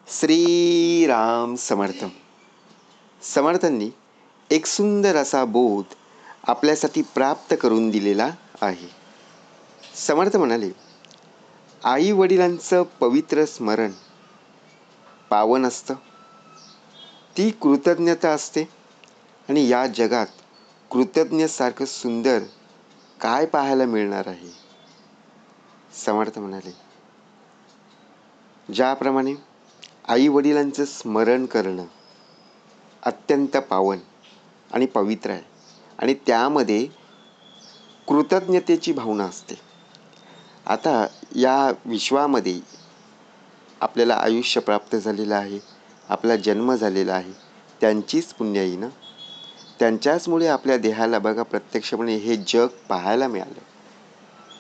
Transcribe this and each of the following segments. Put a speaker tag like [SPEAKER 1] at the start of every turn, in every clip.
[SPEAKER 1] श्रीराम समर्थ. समर्थांनी एक सुंदर असा बोध आपल्यासाठी प्राप्त करून दिलेला आहे. समर्थ म्हणाले, आई वडिलांचं पवित्र स्मरण पावन असतं, ती कृतज्ञता असते आणि या जगात कृतज्ञसारखं सुंदर काय पाहायला मिळणार आहे. समर्थ म्हणाले, ज्याप्रमाणे आई वडिलांचं स्मरण करणं अत्यंत पावन आणि पवित्र आहे आणि त्यामध्ये कृतज्ञतेची भावना असते. आता या विश्वामध्ये आपल्याला आयुष्य प्राप्त झालेलं आहे, आपला जन्म झालेला आहे, त्यांचीच पुण्याई ना. त्यांच्याचमुळे आपल्या देहाला बघा प्रत्यक्षपणे हे जग पाहायला मिळालं.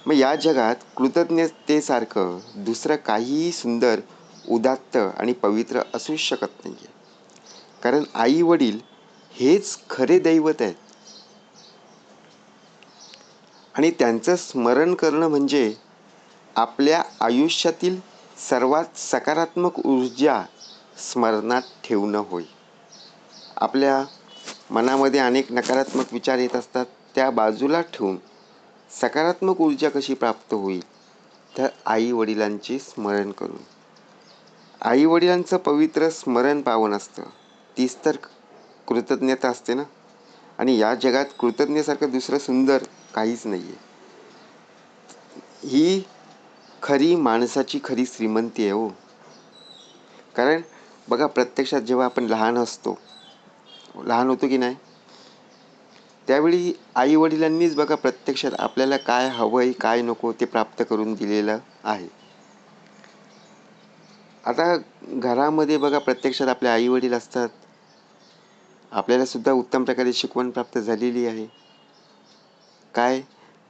[SPEAKER 1] मग या जगात कृतज्ञतेसारखं दुसरं काहीही सुंदर, उदात्त आणि पवित्र असूच शकत नाही आहे. कारण आई वडील हेच खरे दैवत आहेत आणि त्यांचं स्मरण करणं म्हणजे आपल्या आयुष्यातील सर्वात सकारात्मक ऊर्जा स्मरणात ठेवणं होय. आपल्या मनामध्ये अनेक नकारात्मक विचार येत असतात, त्या बाजूला ठेवून सकारात्मक ऊर्जा कशी प्राप्त होईल, तर आई वडिलांचे स्मरण करून. आई वडिलांचं पवित्र स्मरण पावन असतं, तीच तर कृतज्ञता असते ना. आणि या जगात कृतज्ञतेसारखं दुसरं सुंदर काहीच नाही आहे. ही खरी माणसाची खरी श्रीमंती आहे हो. कारण बघा प्रत्यक्षात जेव्हा आपण लहान होतो की नाही, त्यावेळी आई वडिलांनीच बघा प्रत्यक्षात आपल्याला काय हवंय काय नको ते प्राप्त करून दिलेलं आहे. आता घरामध्ये बघा प्रत्यक्षात आपले आई वडील असतात, आपल्याला सुद्धा उत्तम प्रकारे शिकवण प्राप्त झालेली आहे. काय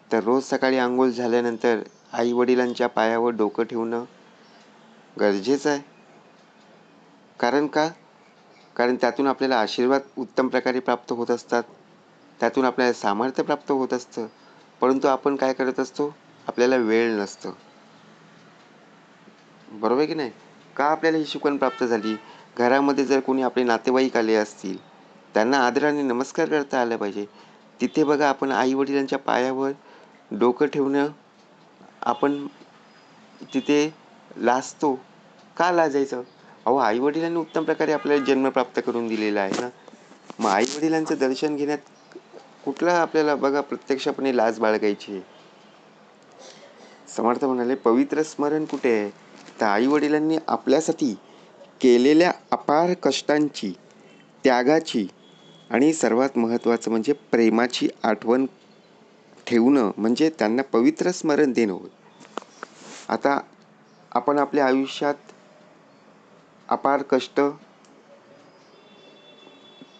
[SPEAKER 1] तर रोज सकाळी आंघोळ झाल्यानंतर आई वडिलांच्या पायावर डोकं ठेवणं गरजेचं आहे. कारण त्यातून आपल्याला आशीर्वाद उत्तम प्रकारे प्राप्त होत असतात, त्यातून आपल्याला सामर्थ्य प्राप्त होत असतं. परंतु आपण काय करत असतो, आपल्याला वेळ नसतं. बरोबर की नाही. का आपल्याला ही शिकवण प्राप्त झाली, घरामध्ये जर कोणी आपले नातेवाईक आले असतील, त्यांना आदराने नमस्कार करता आलं पाहिजे. तिथे बघा आपण आई वडिलांच्या पायावर डोकं ठेवणं आपण तिथे लाजतो. का लाजायचं? अहो आई वडिलांनी उत्तम प्रकारे आपल्याला जन्म प्राप्त करून दिलेला आहे ना. मग आई वडिलांचं दर्शन घेण्यात कुठला आपल्याला बघा प्रत्यक्षपणे लाज बाळगायची. समर्थ म्हणाले, पवित्र स्मरण कुठे आहे, तर आई वडिलांनी आपल्यासाठी केलेल्या अपार कष्टांची, त्यागाची आणि सर्वात महत्त्वाचं म्हणजे प्रेमाची आठवण ठेवणं म्हणजे त्यांना पवित्र स्मरण देणं होय. आता आपण आपल्या आयुष्यात अपार कष्ट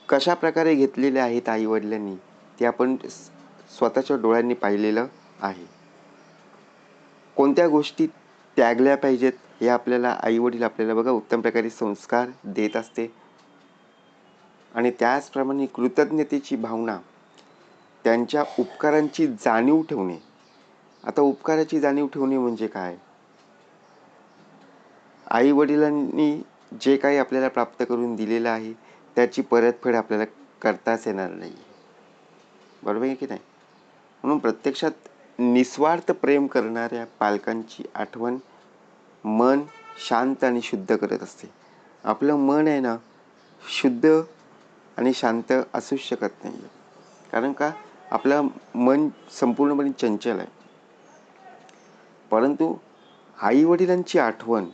[SPEAKER 1] कशा प्रकारे घेतलेले आहेत आई वडिलांनी, ते आपण स्वतःच्या डोळ्यांनी पाहिलेलं आहे. कोणत्या गोष्टी त्यागल्या पाहिजेत हे आपल्याला आई वडील आपल्याला बघा उत्तम प्रकारे संस्कार देत असते. आणि त्याचप्रमाणे कृतज्ञतेची भावना, त्यांच्या उपकारांची जाणीव ठेवणे. आता उपकाराची जाणीव ठेवणे म्हणजे काय, आई वडिलांनी जे काही आपल्याला प्राप्त करून दिलेलं आहे त्याची परतफेड आपल्याला करताच येणार नाही. बरोबर आहे की नाही. म्हणून प्रत्यक्षात निस्वार्थ प्रेम करणाऱ्या पालकांची आठवण मन शांत आणि शुद्ध करत असते. आपलं मन आहे ना, शुद्ध आणि शांत असूच शकत नाही. कारण का, आपलं मन संपूर्णपणे चंचल आहे. परंतु आई वडिलांची आठवण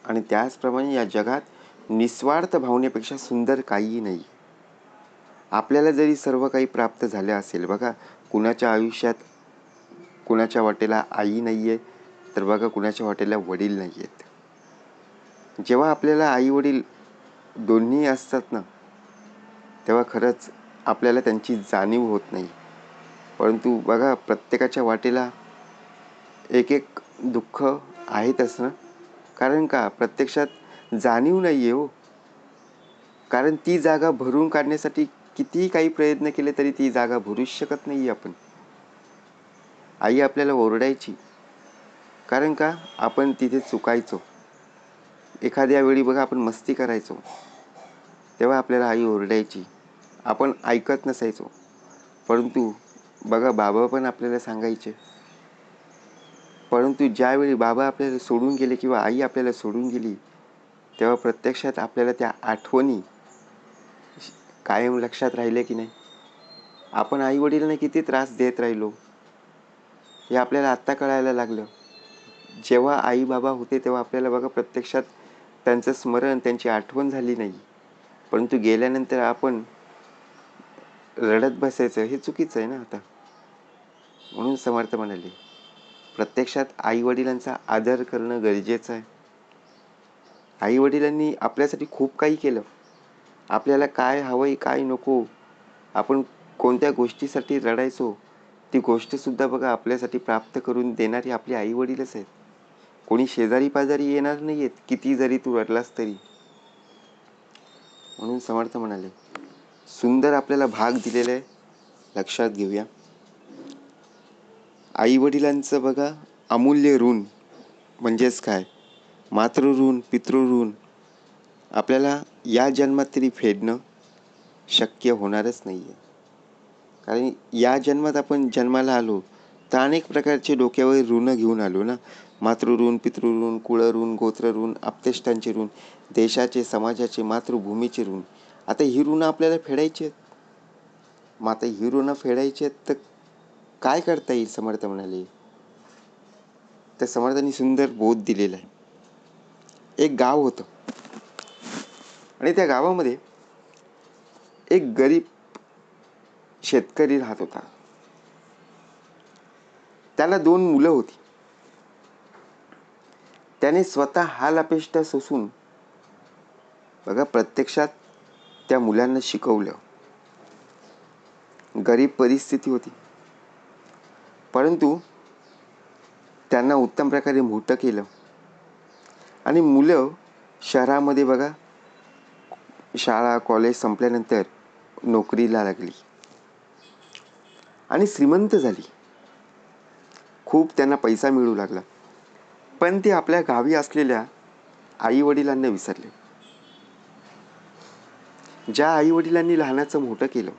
[SPEAKER 1] आणि त्याचप्रमाणे या जगात निस्वार्थ भावनेपेक्षा सुंदर काहीही नाही. आपल्याला जरी सर्व काही प्राप्त झाले असेल, बघा कुणाच्या आयुष्यात कुणाच्या वाटेला आई नाही आहे, तर बघा कुणाच्या वाटेला वडील नाही आहेत. जेव्हा आपल्याला आई वडील दोन्ही असतात ना, तेव्हा खरंच आपल्याला त्यांची जाणीव होत नाही. परंतु बघा प्रत्येकाच्या वाटेला एक एक दुःख आहेतच ना. कारण का, प्रत्यक्षात जाणीव नाही आहे हो. कारण ती जागा भरून काढण्यासाठी कितीही काही प्रयत्न केले तरी ती जागा भरूच शकत नाही आपण. आई आपल्याला ओरडायची, कारण का आपण तिथे चुकायचो. एखाद्या वेळी बघा आपण मस्ती करायचो, तेव्हा आपल्याला आई ओरडायची, आपण ऐकत नसायचो. परंतु बघा बाबा पण आपल्याला सांगायचे. परंतु ज्यावेळी बाबा आपल्याला सोडून गेले किंवा आई आपल्याला सोडून गेली, तेव्हा प्रत्यक्षात आपल्याला त्या आठवणी कायम लक्षात राहिल्या की नाही. आपण आईवडिलांना किती त्रास देत राहिलो हे आपल्याला आत्ता कळायला लागलं. जेव्हा आई बाबा होते तेव्हा आपल्याला बघा प्रत्यक्षात त्यांचं स्मरण, त्यांची आठवण झाली नाही. परंतु गेल्यानंतर आपण रडत बसायचं, हे चुकीचं आहे ना आता. म्हणून समर्थ म्हणाले, प्रत्यक्षात आईवडिलांचा आदर करणं गरजेचं आहे. आईवडिलांनी आपल्यासाठी खूप काही केलं. आपल्याला काय हवंय काय नको, आपण कोणत्या गोष्टीसाठी रडायचो, ती गोष्टसुद्धा बघा आपल्यासाठी प्राप्त करून देणारी आपली आईवडीलच आहेत. कोणी शेजारी पाजारी येणार नाही आहेत, किती जरी तू रडलास तरी. म्हणून समर्थ म्हणाले, सुंदर आपल्याला भाग दिलेला आहे, लक्षात घेऊया. आईवडिलांचं बघा अमूल्य ऋण म्हणजेच काय, मातृऋण, पितृऋण आपल्याला या जन्मात तरी फेडणं शक्य होणारच नाही आहे. कारण या जन्मात आपण जन्माला आलो तर अनेक प्रकारचे डोक्यावर ऋण घेऊन आलो ना. मातृऋण, पितृऋण, कुळऋण, गोत्रऋण, आप्तेष्टांचे ऋण, देशाचे, समाजाचे, मातृभूमीचे ऋण. आता ही ऋण आपल्याला फेडायची आहेत. मग आता ही ऋण फेडायची आहेत तर काय करता येईल, समर्थ म्हणाले. त्या समर्थांनी सुंदर बोध दिलेला आहे. एक गाव होतं आणि त्या गावामध्ये एक गरीब शेतकरी राहत होता. त्याला 2 मुलं होती. त्याने स्वतः हाल अपेष्टा सोसून बघा प्रत्यक्षात त्या मुलांना शिकवलं. गरीब परिस्थिती होती, परंतु त्यांना उत्तम प्रकारे मोठं केलं आणि मुलं शहरामध्ये बघा शाळा कॉलेज संपल्यानंतर नोकरीला लागली आणि श्रीमंत झाली. खूप त्यांना पैसा मिळू लागला. पण ते आपल्या गावी असलेल्या आई वडिलांना विसरले. ज्या आई वडिलांनी लहानाचं मोठं केलं,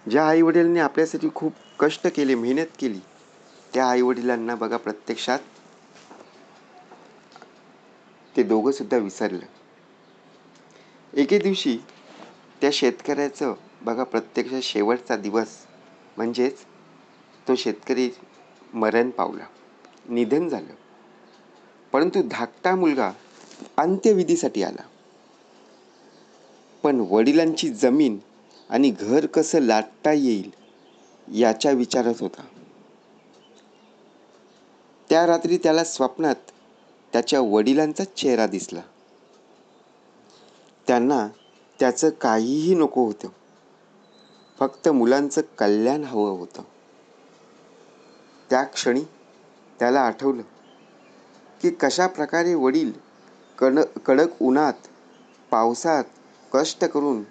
[SPEAKER 1] ज्या आई वडिलांनी आपल्यासाठी खूप कष्ट केले, मेहनत केली, त्या आई वडिलांना बघा प्रत्यक्षात ते दोघं सुद्धा विसरलं. एके दिवशी त्या शेतकऱ्याचं बघा प्रत्यक्ष शेवटचा दिवस म्हणजेच तो शेतकरी मरण पावला, निधन झालं. परंतु धाकटा मुलगा अंत्यविधीसाठी आला. पण वडिलांची जमीन आणि घर कसं लाटता येईल याच्या विचारात होता. त्या रात्री त्याला स्वप्नात त्याच्या वडिलांचा चेहरा दिसला. त्यांना त्याचं काहीही नको होतं, फक्त मुलांचं कल्याण हवं होतं. त्या क्षणी त्याला आठवलं की कशा प्रकारे वडील कडक उन्हात पावसात कष्ट करून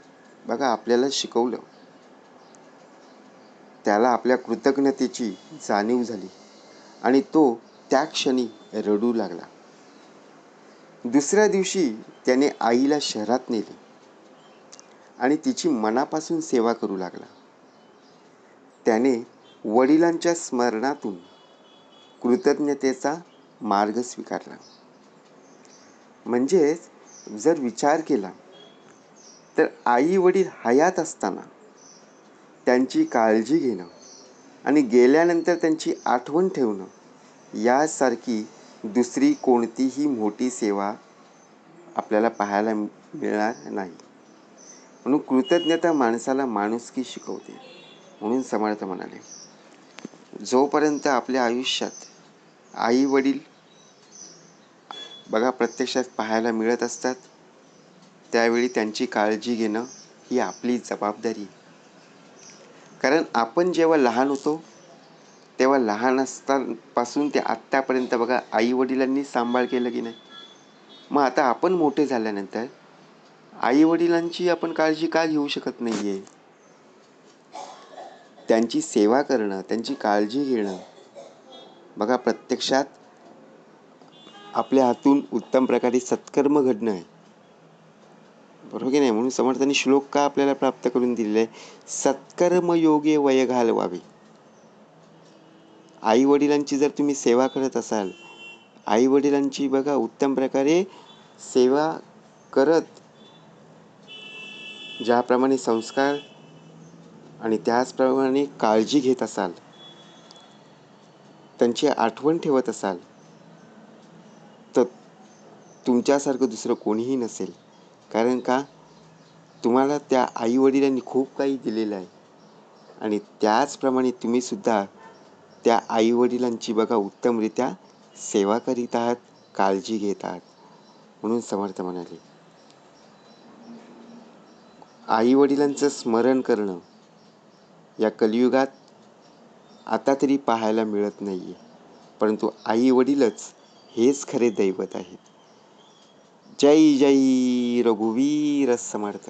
[SPEAKER 1] बघा आपल्याला शिकवलं. त्याला आपल्या कृतज्ञतेची जाणीव झाली आणि तो त्या क्षणी रडू लागला. दुसऱ्या दिवशी त्याने आईला शहरात नेले आणि तिची मनापासून सेवा करू लागला. त्याने वडिलांच्या स्मरणातून कृतज्ञतेचा मार्ग स्वीकारला. म्हणजेच जर विचार केला तर आई वडील हयात असताना त्यांची काळजी घेणं आणि गेल्यानंतर त्यांची आठवण ठेवणं यासारखी दुसरी कोणतीही मोठी सेवा आपल्याला पाहायला मिळणार नाही. म्हणून कृतज्ञता माणसाला माणुसकी शिकवते. म्हणून समर्थ म्हणाले, जोपर्यंत आपल्या आयुष्यात आई वडील बघा प्रत्यक्षात पाहायला मिळत असतात, त्यावेळी त्यांची काळजी घेणं ही आपली जबाबदारी. कारण आपण जेव्हा लहान होतो तेव्हा लहान असतापासून ते आत्तापर्यंत बघा आई वडिलांनी सांभाळ केलं की नाही. मग आता आपण मोठे झाल्यानंतर आई वडिलांची आपण काळजी का घेऊ शकत नाहीये. त्यांची सेवा करणं, त्यांची काळजी घेणं बघा प्रत्यक्षात आपल्या हातून उत्तम प्रकारे सत्कर्म घडणं आहे, बरोबर की नाही? म्हणून समर्थांनी श्लोक का आपल्याला प्राप्त करून दिलेला आहे? सत्कर्म योगे वय घालवावे. आई वडिलांची जर तुम्ही सेवा करत असाल, आई वडिलांची बघा उत्तम प्रकारे सेवा करत ज्याप्रमाणे संस्कार आणि त्याचप्रमाणे काळजी घेत असाल, त्यांची आठवण ठेवत असाल, तर तुमच्यासारखं दुसरं कोणीही नसेल. कारण का, तुम्हाला त्या आई वडिलांनी खूप काही दिलेलं आहे आणि त्याचप्रमाणे तुम्ही सुद्धा त्या आई वडिलांची बघा उत्तमरित्या सेवा करीत आहात, काळजी घेत आहात. म्हणून समर्थ म्हणाले, आई वडिलांचं स्मरण करणं या कलियुगात आता तरी पाहायला मिळत नाहीये, परंतु आई वडीलच हेच खरे दैवत आहेत. जय जय रघुवीर समर्थ.